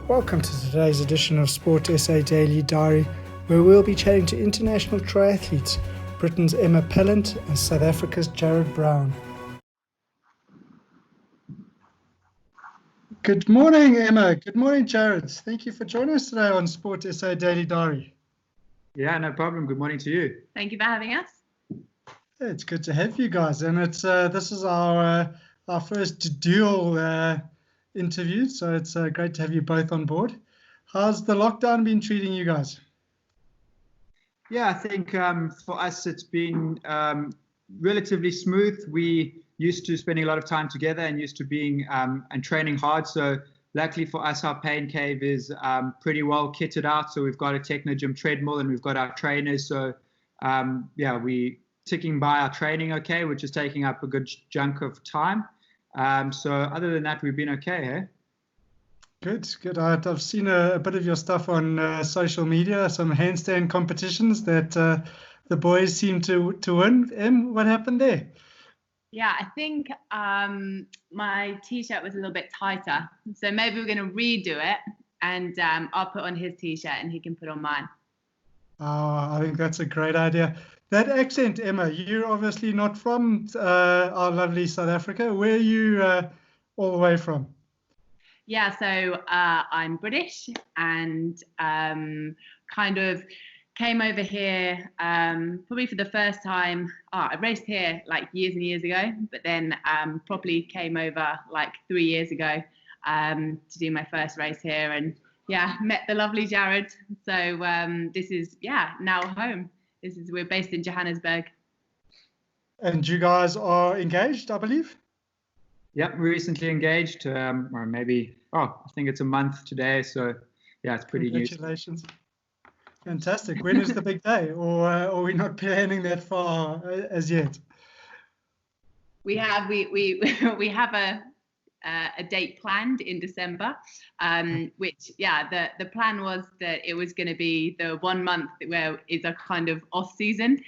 Welcome to today's edition of Sport SA Daily Diary, where we'll be chatting to international triathletes, Britain's Emma Pallant and South Africa's Jaryd Browne. Good morning, Emma. Good morning, Jaryd. Thank you for joining us today on Sport SA Daily Diary. Yeah, no problem. Good morning to you. Thank you for having us. Yeah, it's good to have you guys, and it's this is our first dual interview, so it's great to have you both on board. How's the lockdown been treating you guys? Yeah, I think for us it's been relatively smooth. We used to spending a lot of time together and used to being and training hard. So luckily for us, our pain cave is pretty well kitted out. So we've got a Technogym treadmill and we've got our trainers. So yeah, we ticking by our training okay, which is taking up a good chunk of time. So other than that, we've been okay, eh? Good. I've seen a bit of your stuff on social media, some handstand competitions that the boys seem to win. Em, what happened there? Yeah, I think my t-shirt was a little bit tighter. So maybe we're going to redo it and I'll put on his t-shirt and he can put on mine. Oh, I think that's a great idea. That accent, Emma, you're obviously not from our lovely South Africa. Where are you all the way from? Yeah, so I'm British and kind of came over here probably for the first time. I raced here like years and years ago, but then properly came over like 3 years ago to do my first race here. And yeah, met the lovely Jaryd. So this is, now home. We're based in Johannesburg. And you guys are engaged, I believe? Yep, we recently engaged, or maybe, I think it's a month today. So yeah, it's pretty new. Congratulations. Fantastic. When is the big day? Or are we not planning that far as yet? We have a date planned in December, which the plan was that it was going to be the 1 month where it's a kind of off season,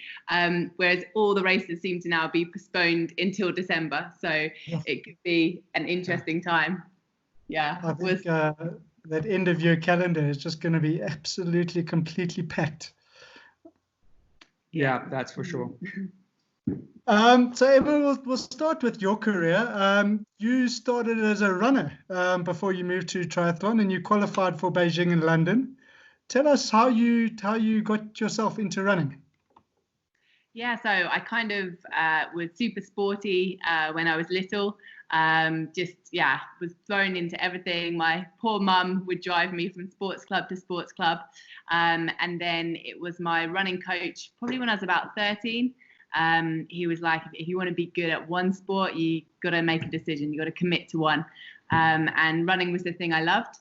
whereas all the races seem to now be postponed until December. So it could be an interesting time. Yeah, I think that end of year calendar is just going to be absolutely completely packed. Yeah, that's for sure. So Emma, we'll start with your career. You started as a runner before you moved to triathlon, and you qualified for Beijing and London. Tell us how you got yourself into running. Yeah, so I kind of was super sporty when I was little. Was thrown into everything. My poor mum would drive me from sports club to sports club. And then it was my running coach, probably when I was about 13. He was like, if you want to be good at one sport, you got to make a decision. You got to commit to one. And running was the thing I loved.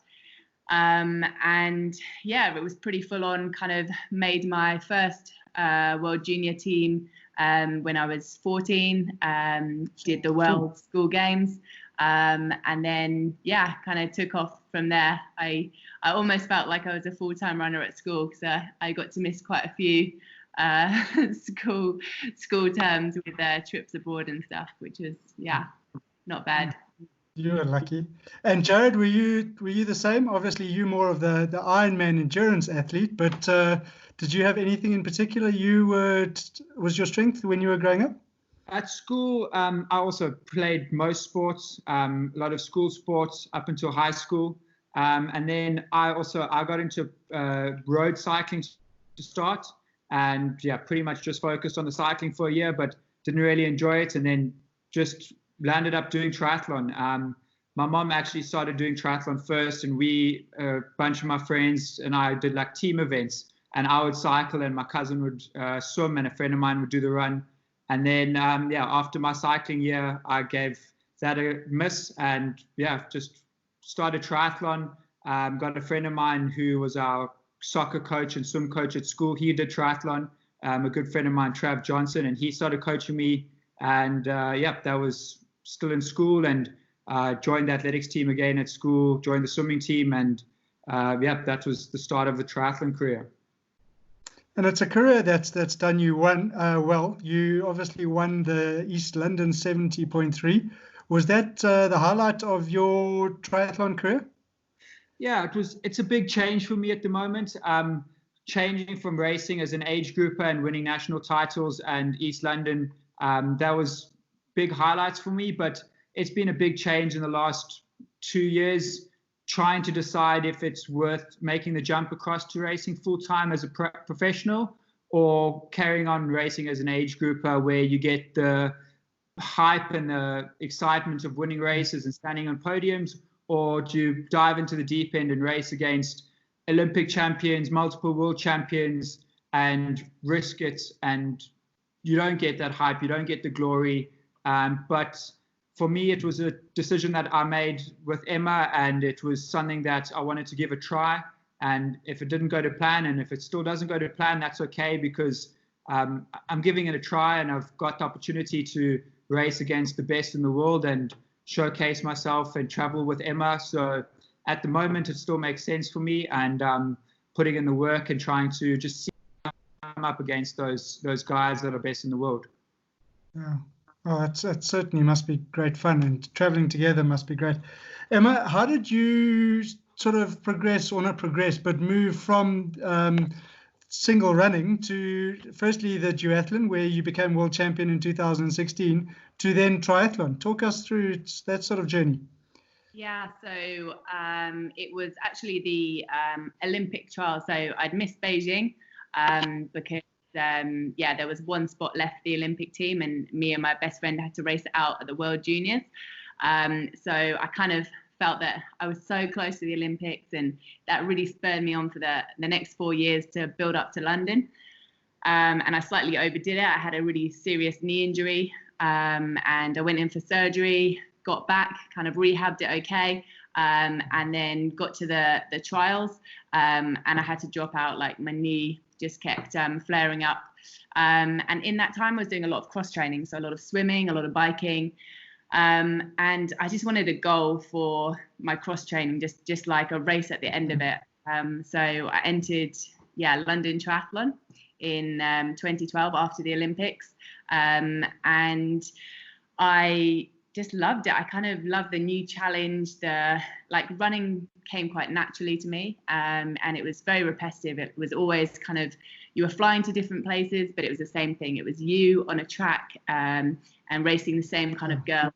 It was pretty full on, kind of made my first World Junior team when I was 14, did the World School Games, and then kind of took off from there. I almost felt like I was a full-time runner at school because I got to miss quite a few school terms with trips abroad and stuff, which was not bad. You were lucky. And Jaryd, were you the same? Obviously, you more of the Ironman endurance athlete, but did you have anything in particular was your strength when you were growing up? At school, I also played most sports, a lot of school sports up until high school. And then I got into road cycling to start, and pretty much just focused on the cycling for a year, but didn't really enjoy it. And then just landed up doing triathlon. My mom actually started doing triathlon first, and a bunch of my friends and I did like team events, and I would cycle and my cousin would swim and a friend of mine would do the run. And then, after my cycling year, I gave that a miss and just started triathlon. Got a friend of mine who was our soccer coach and swim coach at school. He did triathlon. A good friend of mine, Trav Johnson, and he started coaching me. And that was still in school, and joined the athletics team again at school, joined the swimming team, and that was the start of the triathlon career. And it's a career that's done you well. You obviously won the East London 70.3. Was that the highlight of your triathlon career? Yeah, it's a big change for me at the moment. Changing from racing as an age grouper and winning national titles and East London, that was big highlights for me, but it's been a big change in the last 2 years, trying to decide if it's worth making the jump across to racing full-time as a professional, or carrying on racing as an age grouper where you get the hype and the excitement of winning races and standing on podiums, or do you dive into the deep end and race against Olympic champions, multiple world champions, and risk it, and you don't get that hype, you don't get the glory. But for me, it was a decision that I made with Emma, and it was something that I wanted to give a try. And if it didn't go to plan, and if it still doesn't go to plan, that's okay, because I'm giving it a try, and I've got the opportunity to race against the best in the world and showcase myself and travel with Emma. So at the moment, it still makes sense for me, and putting in the work and trying to just see I'm up against those guys that are best in the world. Yeah. Oh, it certainly must be great fun, and traveling together must be great. Emma, how did you sort of progress, or not progress, but move from single running to firstly the duathlon, where you became world champion in 2016, to then triathlon? Talk us through that sort of journey. Yeah, so it was actually the Olympic trial. So I'd missed Beijing because there was one spot left for the Olympic team, and me and my best friend had to race it out at the World Juniors. So I kind of felt that I was so close to the Olympics, and that really spurred me on for the next 4 years to build up to London. And I slightly overdid it. I had a really serious knee injury, and I went in for surgery, got back, kind of rehabbed it okay, and then got to the trials, and I had to drop out. Like, my knee just kept flaring up. And in that time, I was doing a lot of cross training, so a lot of swimming, a lot of biking. And I just wanted a goal for my cross training, just like a race at the end of it. So I entered, London Triathlon in 2012 after the Olympics. And I just loved it. I kind of loved the new challenge. Running came quite naturally to me, and it was very repetitive. It was always kind of, you were flying to different places, but it was the same thing. It was you on a track and racing the same kind of girl.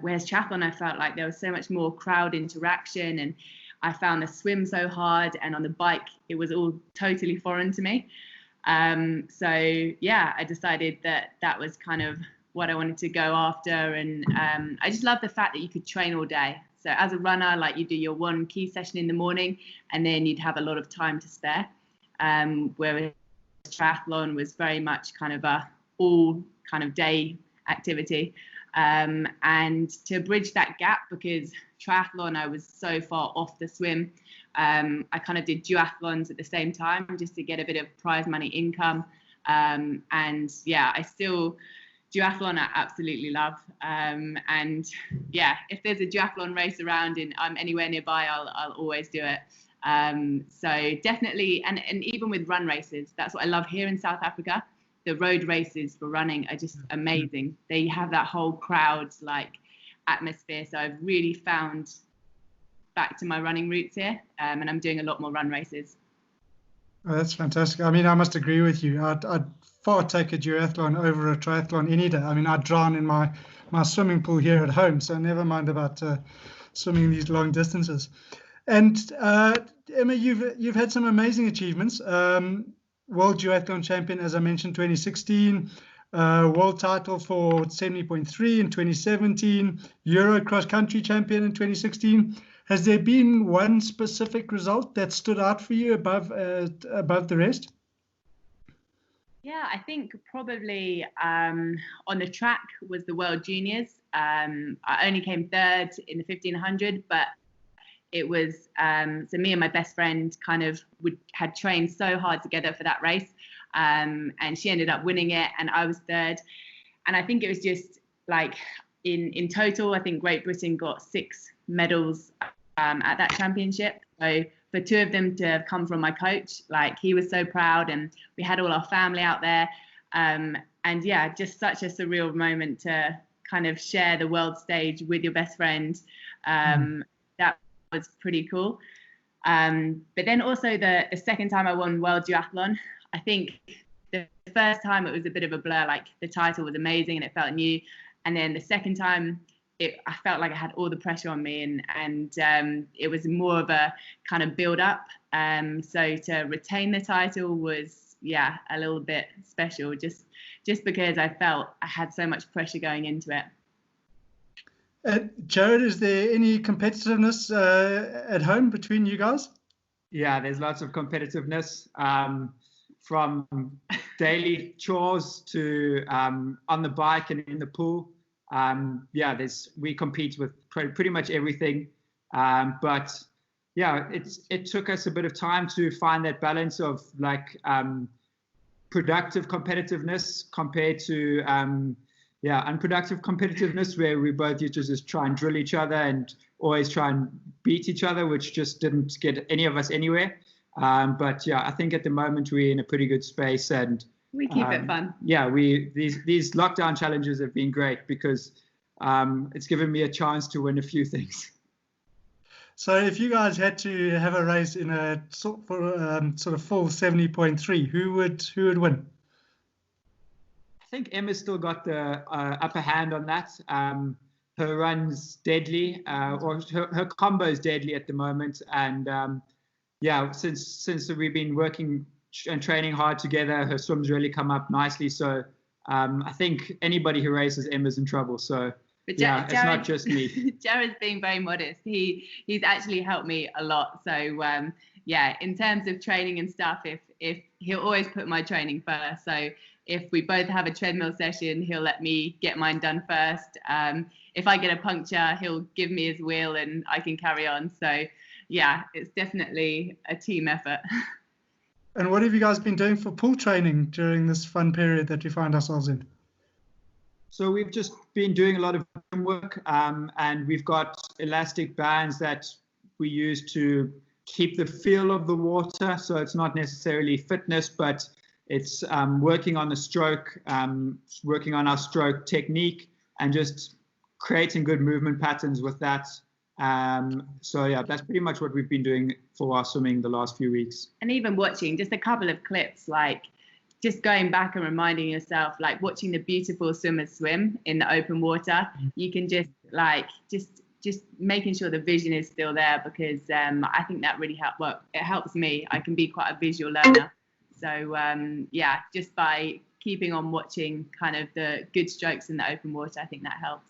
Whereas triathlon, I felt like there was so much more crowd interaction, and I found the swim so hard, and on the bike, it was all totally foreign to me. I decided that was kind of what I wanted to go after. And I just love the fact that you could train all day. So as a runner, like, you do your one key session in the morning, and then you'd have a lot of time to spare. Whereas triathlon was very much kind of a all kind of day activity. And to bridge that gap, because triathlon, I was so far off the swim, I kind of did duathlons at the same time just to get a bit of prize money income. Duathlon I absolutely love. If there's a duathlon race around and I'm anywhere nearby, I'll always do it. So definitely, and even with run races, that's what I love here in South Africa. The road races for running are just amazing. They have that whole crowd like atmosphere. So I've really found back to my running roots here, and I'm doing a lot more run races. Oh, that's fantastic. I mean, I must agree with you. I'd far take a duathlon over a triathlon any day. I mean, I'd drown in my swimming pool here at home, so never mind about swimming these long distances. And Emma, you've had some amazing achievements. World Duathlon Champion, as I mentioned, 2016, World title for 70.3 in 2017, Euro Cross Country Champion in 2016. Has there been one specific result that stood out for you above the rest? Yeah, I think probably on the track was the World Juniors. I only came third in the 1500, but it was so me and my best friend kind of had trained so hard together for that race, and she ended up winning it, and I was third. And I think it was just like in total, I think Great Britain got 6 medals at that championship. So for 2 of them to have come from my coach, like, he was so proud, and we had all our family out there, and just such a surreal moment to kind of share the world stage with your best friend. That was pretty cool. But then also the second time I won World Duathlon, I think the first time it was a bit of a blur, like the title was amazing and it felt new. And then the second time, I felt like I had all the pressure on me, and it was more of a kind of build up. So to retain the title was, a little bit special, just because I felt I had so much pressure going into it. Jaryd, is there any competitiveness at home between you guys? Yeah, there's lots of competitiveness, from daily chores to on the bike and in the pool. We compete with pretty much everything. But yeah, it took us a bit of time to find that balance of like productive competitiveness compared to unproductive competitiveness, where we both used to just try and drill each other and always try and beat each other, which just didn't get any of us anywhere. But yeah, I think at the moment we're in a pretty good space, and we keep it fun. Yeah, these lockdown challenges have been great because it's given me a chance to win a few things. So if you guys had to have a race in a sort of full 70.3, who would win? I think Emma's still got the upper hand on that. Her run's deadly, or her combo is deadly at the moment, and since we've been working and training hard together, her swim's really come up nicely. So I think anybody who races Emma's in trouble. So it's not just me. Jaryd's being very modest. He's actually helped me a lot. So in terms of training and stuff, if he'll always put my training first. So if we both have a treadmill session, he'll let me get mine done first. If I get a puncture, he'll give me his wheel and I can carry on. So yeah, it's definitely a team effort. And what have you guys been doing for pool training during this fun period that we find ourselves in? So we've just been doing a lot of work, and we've got elastic bands that we use to keep the feel of the water. So it's not necessarily fitness, but it's working on the stroke, working on our stroke technique, and just creating good movement patterns with that. So yeah, that's pretty much what we've been doing for our swimming the last few weeks. And even watching just a couple of clips, like just going back and reminding yourself, like watching the beautiful swimmers swim in the open water, you can just making sure the vision is still there, because I think that really helps. Well, it helps me. I can be quite a visual learner. So just by keeping on watching kind of the good strokes in the open water, I think that helps.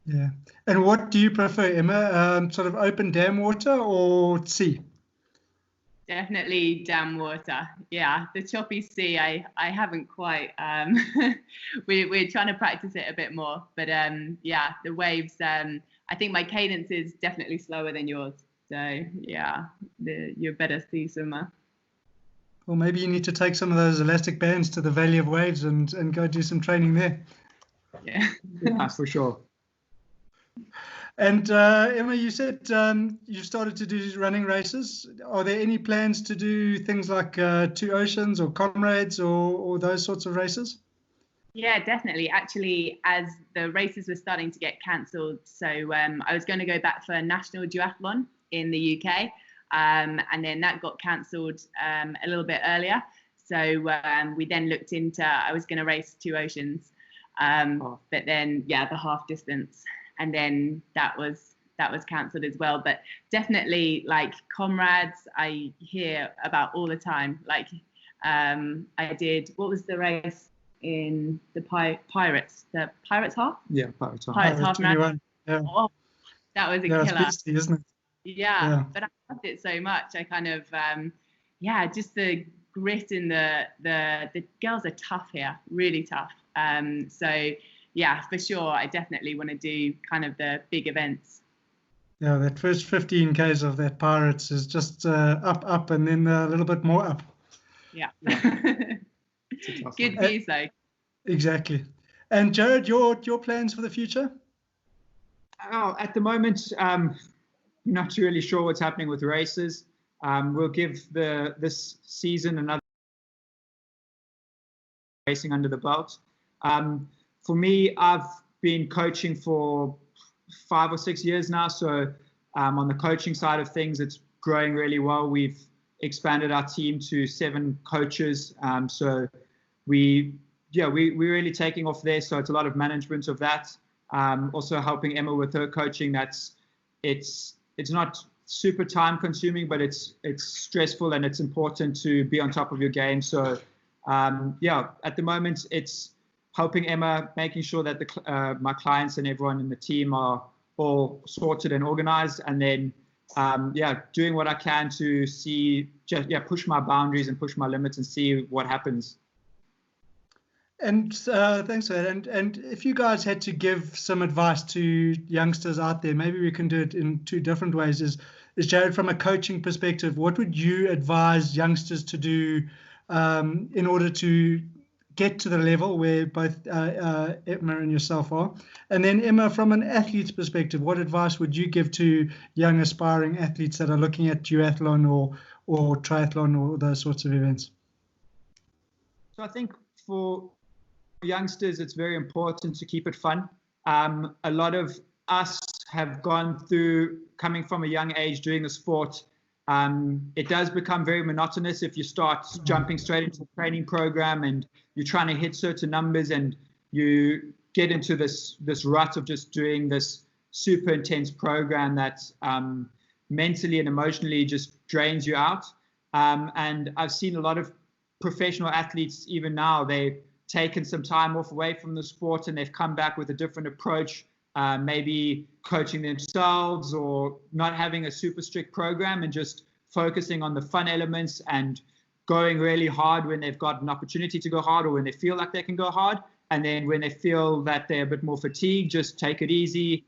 Yeah. And what do you prefer, Emma? Sort of open dam water or sea? Definitely dam water. Yeah, the choppy sea, I haven't quite. We're trying to practice it a bit more, but the waves. I think my cadence is definitely slower than yours. So yeah, you're a better sea swimmer. Well, maybe you need to take some of those elastic bands to the Valley of Waves and go do some training there. Yeah, for sure. And Emma, you said you've started to do running races. Are there any plans to do things like Two Oceans or Comrades or those sorts of races? Yeah, definitely. Actually, as the races were starting to get cancelled, so I was going to go back for a national duathlon in the UK, and then that got cancelled a little bit earlier. So we then looked into, I was going to race Two Oceans, but then the half distance. And then that was cancelled as well. But definitely, like Comrades, I hear about all the time. Like I did, what was the race in the Pirates? The Pirates half? Yeah, Pirates half. Pirates half marathon. Yeah. Oh, that was a killer. It's beastly, isn't it? Yeah, but I loved it so much. I kind of, just the grit and the girls are tough here, really tough. So. Yeah, for sure. I definitely want to do kind of the big events. Yeah, that first 15 Ks of that Pirates is just up, and then a little bit more up. Yeah. Good views, though. Exactly. And Jaryd, your plans for the future? Oh, at the moment, not really sure what's happening with races. We'll give this season another racing under the belt. For me, I've been coaching for 5 or 6 years now, so On the coaching side of things, it's growing really well. We've expanded our team to 7 coaches. So we're really taking off there. So it's a lot of management of that. Also helping Emma with her coaching. It's not super time consuming, but it's stressful, and it's important to be on top of your game. So at the moment it's helping Emma, making sure that my clients and everyone in the team are all sorted and organized, and then doing what I can to push my boundaries and push my limits and see what happens. And thanks for that. And if you guys had to give some advice to youngsters out there, maybe we can do it in 2 different ways. Is Jaryd, from a coaching perspective, what would you advise youngsters to do in order to get to the level where both Emma and yourself are? And then Emma, from an athlete's perspective, what advice would you give to young aspiring athletes that are looking at duathlon or triathlon or those sorts of events? So I think for youngsters, it's very important to keep it fun. A lot of us have gone through, coming from a young age, doing the sport. It does become very monotonous if you start jumping straight into the training program and you're trying to hit certain numbers, and you get into this rut of just doing this super intense program that mentally and emotionally just drains you out. And I've seen a lot of professional athletes, even now, they've taken some time off away from the sport and they've come back with a different approach, maybe coaching themselves or not having a super strict program and just focusing on the fun elements and going really hard when they've got an opportunity to go hard or when they feel like they can go hard. And then when they feel that they're a bit more fatigued, just take it easy,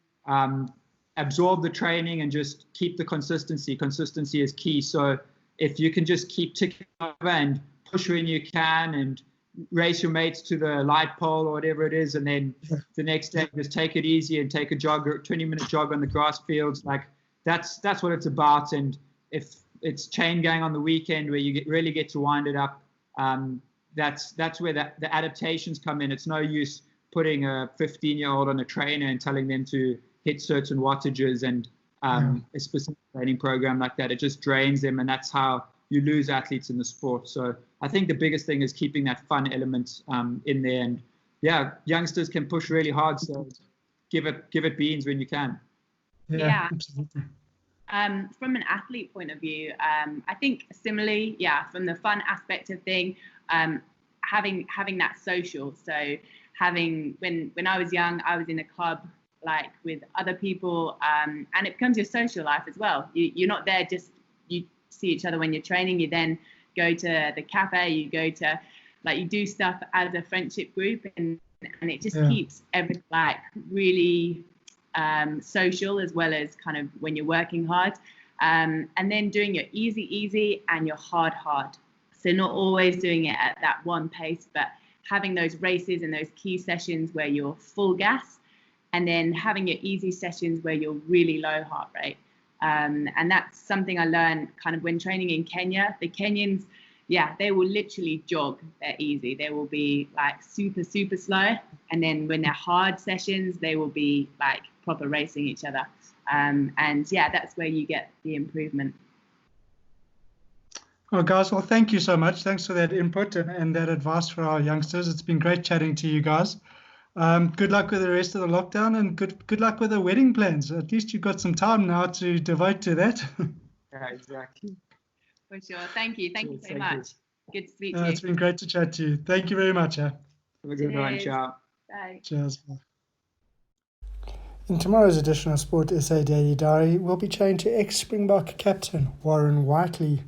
absorb the training and just keep the consistency. Consistency is key. So if you can just keep ticking over and push when you can and race your mates to the light pole or whatever it is, and then the next day just take it easy and take a jog, or 20-minute jog on the grass fields. Like that's what it's about. And if it's chain gang on the weekend where you really get to wind it up, that's where the adaptations come in. It's no use putting a 15-year-old on a trainer and telling them to hit certain wattages and a specific training program like that. It just drains them, and that's how you lose athletes in the sport. So I think the biggest thing is keeping that fun element in there. And youngsters can push really hard, so give it beans when you can. Yeah. Absolutely. From an athlete point of view, I think similarly, from the fun aspect of thing, having that social. So when I was young, I was in a club like with other people, and it becomes your social life as well. You're not there just you see each other when you're training. You then go to the cafe, you go to you do stuff as a friendship group, and it just keeps everything really social, as well as kind of when you're working hard, and then doing your easy and your hard. So not always doing it at that one pace, but having those races and those key sessions where you're full gas, and then having your easy sessions where you're really low heart rate. And that's something I learned kind of when training in Kenya. The Kenyans, they will literally jog. They're easy. They will be super slow. And then when they're hard sessions, they will be proper racing each other. And that's where you get the improvement. Well, guys, thank you so much. Thanks for that input and that advice for our youngsters. It's been great chatting to you guys. Good luck with the rest of the lockdown, and good luck with the wedding plans. At least you've got some time now to devote to that. Yeah, exactly. For sure. Thank you so much. Good to speak to you. It's been great to chat to you. Thank you very much. Have a good one. Ciao. Bye. Cheers. In tomorrow's edition of Sport SA Daily Diary, we'll be chatting to ex-Springbok captain Warren Whiteley.